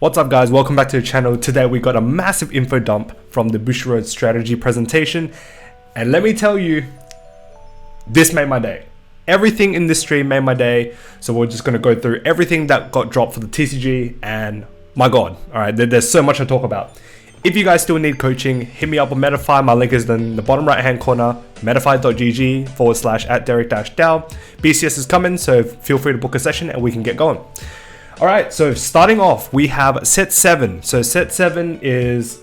What's up guys, welcome back to the channel. Today we got a massive info dump from the Bushiroad Strategy Presentation, and let me tell you, this made my day. Everything in this stream made my day, so we're just going to go through everything that got dropped for the TCG, and my god, alright, there's so much to talk about. If you guys still need coaching, hit me up on Metafy. My link is in the bottom right hand corner, metafy.gg/@derek-dow. BCS is coming, so feel free to book a session and we can get going. Alright, so starting off, we have set 7. So set 7 is,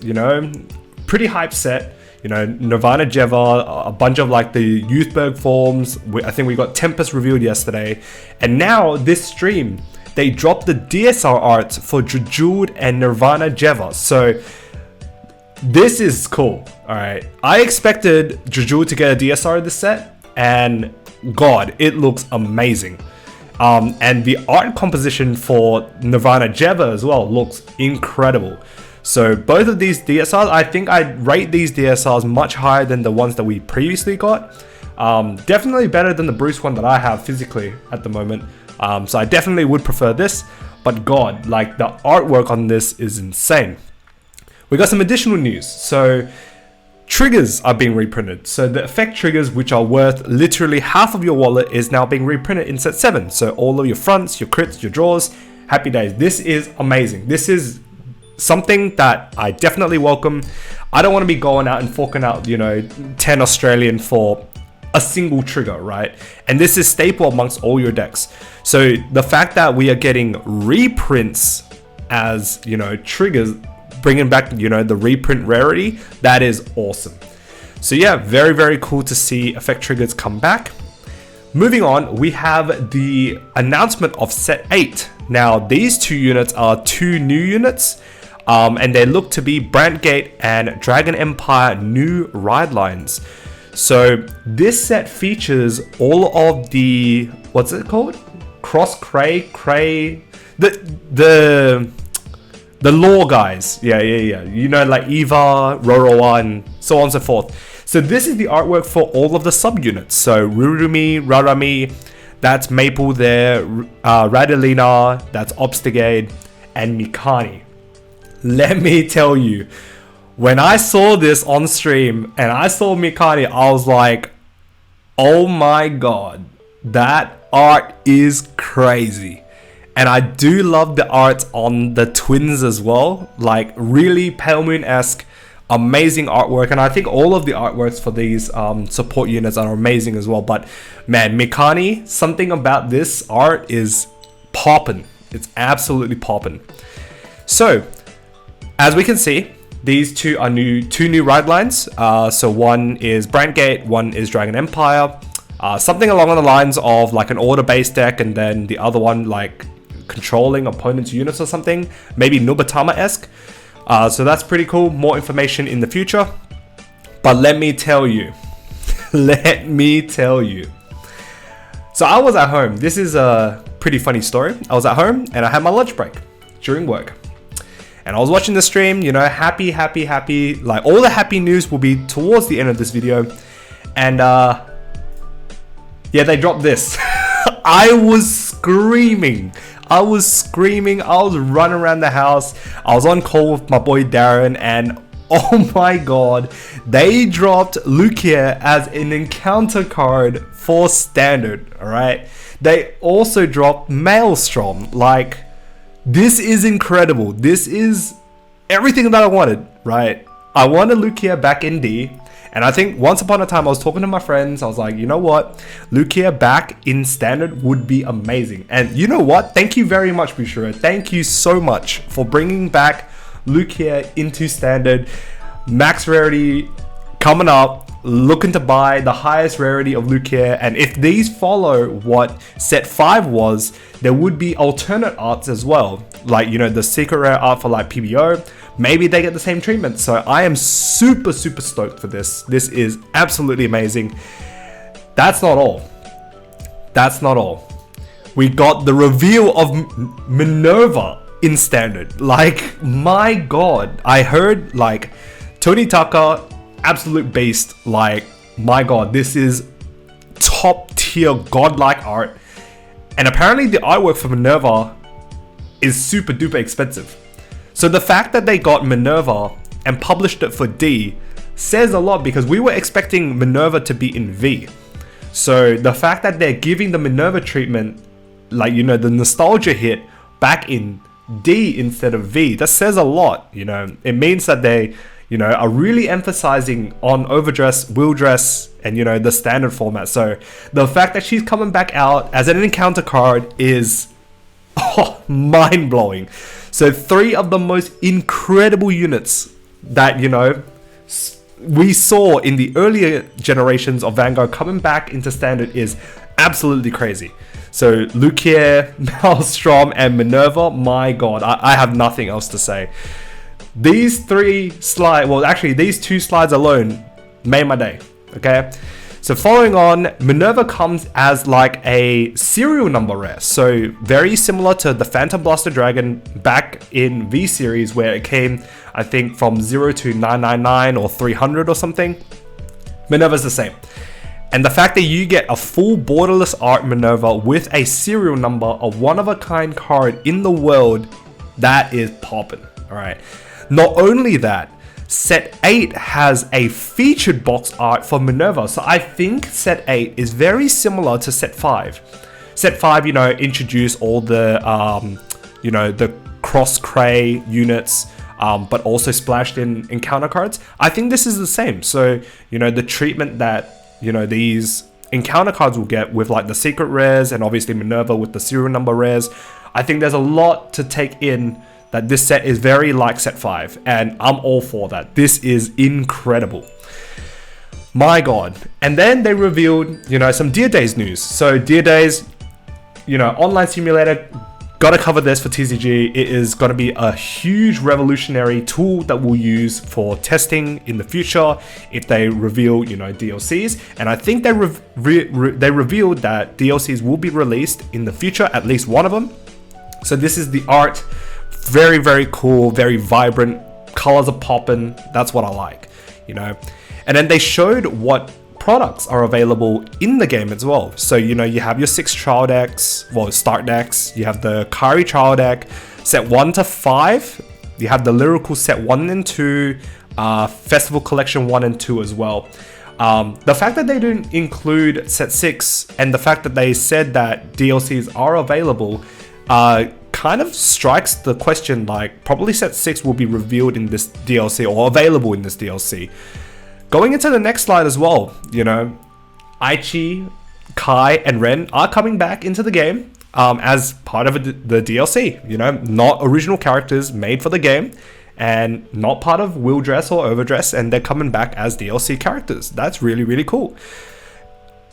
pretty hype set. Nirvana Jeva, a bunch of like the Youthberg forms. I think we got Tempest revealed yesterday. And now this stream, they dropped the DSR arts for Jejuled and Nirvana Jeva. So this is cool. Alright, I expected Jejuled to get a DSR this set, and god, it looks amazing. And the art composition for Nirvana Jeva as well looks incredible. So both of these DSRs, I think I'd rate these DSRs much higher than the ones that we previously got. Definitely better than the Bruce one that I have physically at the moment. So I definitely would prefer this, but god, like the artwork on this is insane. We got some additional news. So triggers are being reprinted. So the effect triggers, which are worth literally half of your wallet, is now being reprinted in set 7. So all of your fronts, your crits, your draws, happy days. This is amazing. This is something that I definitely welcome. I don't want to be going out and forking out, 10 Australian for a single trigger, right? And this is staple amongst all your decks. So the fact that we are getting reprints as, triggers, bringing back, the reprint rarity, that is awesome. So yeah, very, very cool to see effect triggers come back. Moving on, we have the announcement of set 8. Now, these two units are 2 new units, and they look to be Brandgate and Dragon Empire new ride lines. So this set features all of the, what's it called? Cray, the lore guys, yeah, like Eva, Roroa, and so on and so forth. So this is the artwork for all of the subunits. So Rarami, that's Maple there, Radilina, that's Obstigade, and Mikani. Let me tell you, when I saw this on stream and I saw Mikani, I was like, oh my god, that art is crazy. And I do love the art on the twins as well, like really Pale Moon-esque, amazing artwork. And I think all of the artworks for these support units are amazing as well. But man, Mikani, something about this art is popping. It's absolutely popping. So as we can see, these two are two new ride lines. So one is Brandgate, one is Dragon Empire. Something along the lines of like an order-based deck, and then the other one like controlling opponents' units or something, maybe Nubatama-esque. So that's pretty cool. More information in the future. But let me tell you. So I was at home. This is a pretty funny story. I was at home and I had my lunch break during work. And I was watching the stream, happy. Like all the happy news will be towards the end of this video. And yeah, they dropped this. I was screaming. I was running around the house. I was on call with my boy Darren, and oh my god, they dropped Lucia as an encounter card for standard, alright? They also dropped Maelstrom. Like, this is incredible. This is everything that I wanted, right? I wanted Lucia back in D. And I think once upon a time I was talking to my friends, I was like, you know what? Lucia back in standard would be amazing. And you know what? Thank you very much, Bushiroad. Thank you so much for bringing back Lucia into standard. Max rarity coming up, looking to buy the highest rarity of Lucia. And if these follow what set 5 was, there would be alternate arts as well. Like, the secret rare art for like PBO. Maybe they get the same treatment. So I am super stoked for this. This is absolutely amazing. That's not all. We got the reveal of Minerva in standard. Like, my god. I heard like Tony Tucker, absolute beast. Like, my god, this is top tier godlike art. And apparently the artwork for Minerva is super duper expensive. So the fact that they got Minerva and published it for D says a lot, because we were expecting Minerva to be in V. So the fact that they're giving the Minerva treatment, like, you know, the nostalgia hit back in D instead of V, that says a lot. You know, it means that they, you know, are really emphasizing on overdress, wheel dress, and, you know, the standard format. So the fact that she's coming back out as an encounter card is mind-blowing. So 3 of the most incredible units that, you know, we saw in the earlier generations of Vanguard coming back into standard is absolutely crazy. So Lukier, Maelstrom, and Minerva, my god, I have nothing else to say. These 3 slides, well, actually these 2 slides alone made my day. Okay, so following on, Minerva comes as like a serial number rare, so very similar to the Phantom Blaster Dragon back in V series, where it came, I think, from 0 to 999 or 300 or something. Minerva's the same. And the fact that you get a full borderless art Minerva with a serial number, a one-of-a-kind card in the world, that is poppin'. All right. Not only that, Set 8 has a featured box art for Minerva. So I think Set 8 is very similar to Set 5. Set 5, you know, introduced all the, you know, the cross-cray units, but also splashed in encounter cards. I think this is the same. So, you know, the treatment that, you know, these encounter cards will get with like the secret rares, and obviously Minerva with the serial number rares. I think there's a lot to take in, that this set is very like Set 5, and I'm all for that. This is incredible. My god. And then they revealed, you know, some Dear Days news. So Dear Days, you know, online simulator, gotta cover this for TCG. It is gonna be a huge revolutionary tool that we'll use for testing in the future if they reveal, you know, DLCs. And I think they revealed that DLCs will be released in the future, at least one of them. So this is the art. Very, very cool, very vibrant, colors are popping. That's what I like, you know. And then they showed what products are available in the game as well. So, you know, you have your 6 trial decks, well, start decks. You have the Kari trial deck, set 1 to 5. You have the Lyrical set 1 and 2, Festival Collection 1 and 2 as well. The fact that they didn't include set 6, and the fact that they said that DLCs are available, kind of strikes the question, like, probably set 6 will be revealed in this DLC, or available in this DLC. Going into the next slide as well, you know, Aichi, Kai, and Ren are coming back into the game as part of the DLC, you know, not original characters made for the game, and not part of Wheel Dress or Overdress, and they're coming back as DLC characters. That's really, really cool.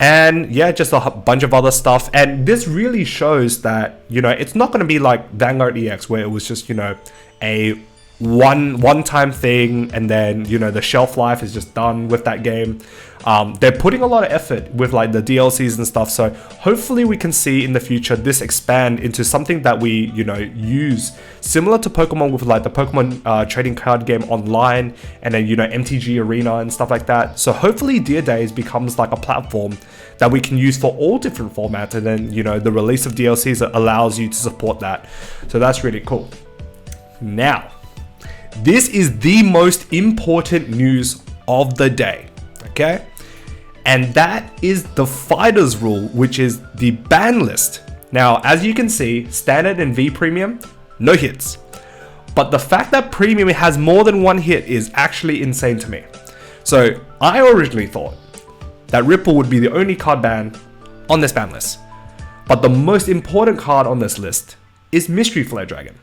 And yeah, just a bunch of other stuff. And this really shows that, you know, it's not going to be like Vanguard EX, where it was just, you know, a one-time thing, and then, you know, the shelf life is just done with that game. They're putting a lot of effort with like the DLCs and stuff. So hopefully we can see in the future this expand into something that we, you know, use similar to Pokemon, with like the Pokemon trading card game online, and then, you know, MTG Arena and stuff like that. So hopefully Dear Days becomes like a platform that we can use for all different formats, and then, you know, the release of DLCs allows you to support that. So that's really cool. Now, this is the most important news of the day, okay? And that is the Fighters rule, which is the ban list. Now, as you can see, Standard and V Premium, no hits. But the fact that Premium has more than 1 hit is actually insane to me. So I originally thought that Ripple would be the only card ban on this ban list. But the most important card on this list is Mystery Flare Dragon.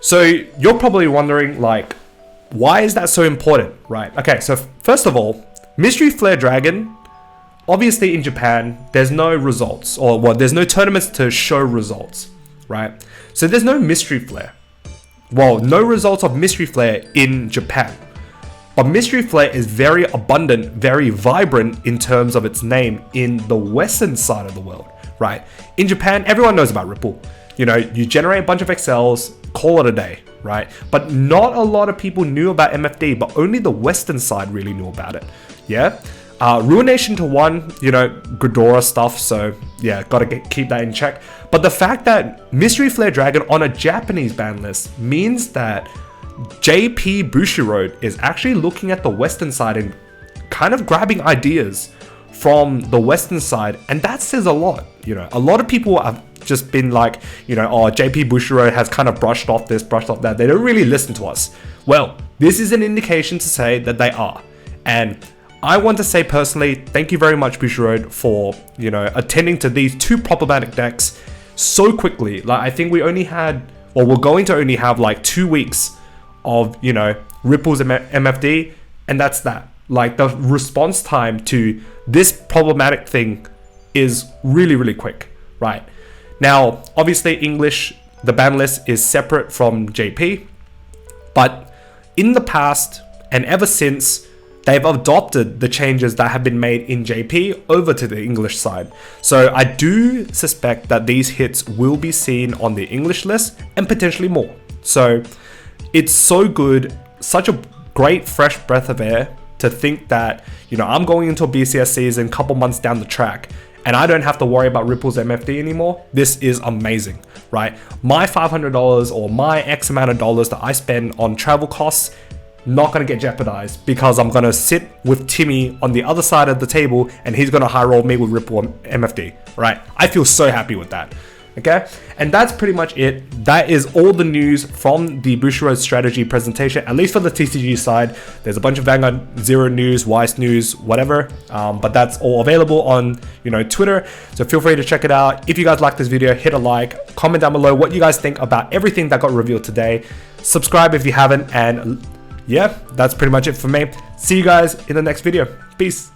So you're probably wondering, like, why is that so important, right? Okay, so first of all, Mystery Flare Dragon, obviously in Japan, there's no results, or well, there's no tournaments to show results, right? So there's no Mystery Flare. Well, no results of Mystery Flare in Japan. But Mystery Flare is very abundant, very vibrant in terms of its name in the Western side of the world, right? In Japan, everyone knows about Ripple. You know, you generate a bunch of XLs, call it a day, right? But not a lot of people knew about MFD, but only the Western side really knew about it, yeah? Ruination to 1, you know, Ghidorah stuff, so yeah, gotta keep that in check. But the fact that Mystery Flare Dragon on a Japanese ban list means that JP Bushiroad is actually looking at the Western side and kind of grabbing ideas from the Western side, and that says a lot. You know, a lot of people have just been like, you know, oh, JP Bushiroad has kind of brushed off this, brushed off that. They don't really listen to us. Well, this is an indication to say that they are. And I want to say personally, thank you very much, Bushiroad, for, you know, attending to these 2 problematic decks so quickly. Like, I think we only had, or we're going to only have like 2 weeks of, you know, Ripples and MFD, and that's that. Like, the response time to this problematic thing is really, really quick, right? Now, obviously, English, the ban list is separate from JP, but in the past and ever since, they've adopted the changes that have been made in JP over to the English side. So I do suspect that these hits will be seen on the English list and potentially more. So it's so good, such a great fresh breath of air to think that, you know, I'm going into a BCS season a couple months down the track and I don't have to worry about Ripples MFD anymore. This is amazing, right? My $500 or my X amount of dollars that I spend on travel costs, not going to get jeopardized because I'm going to sit with Timmy on the other side of the table and he's going to high roll me with Ripple MFD, right? I feel so happy with that. Okay, and that's pretty much it. That is all the news from the Bushiroad Strategy Presentation, at least for the TCG side. There's a bunch of Vanguard Zero news, Weiss news, whatever, but that's all available on, you know, Twitter. So feel free to check it out. If you guys like this video, hit a like, comment down below what you guys think about everything that got revealed today. Subscribe if you haven't, and yeah, that's pretty much it for me. See you guys in the next video. Peace.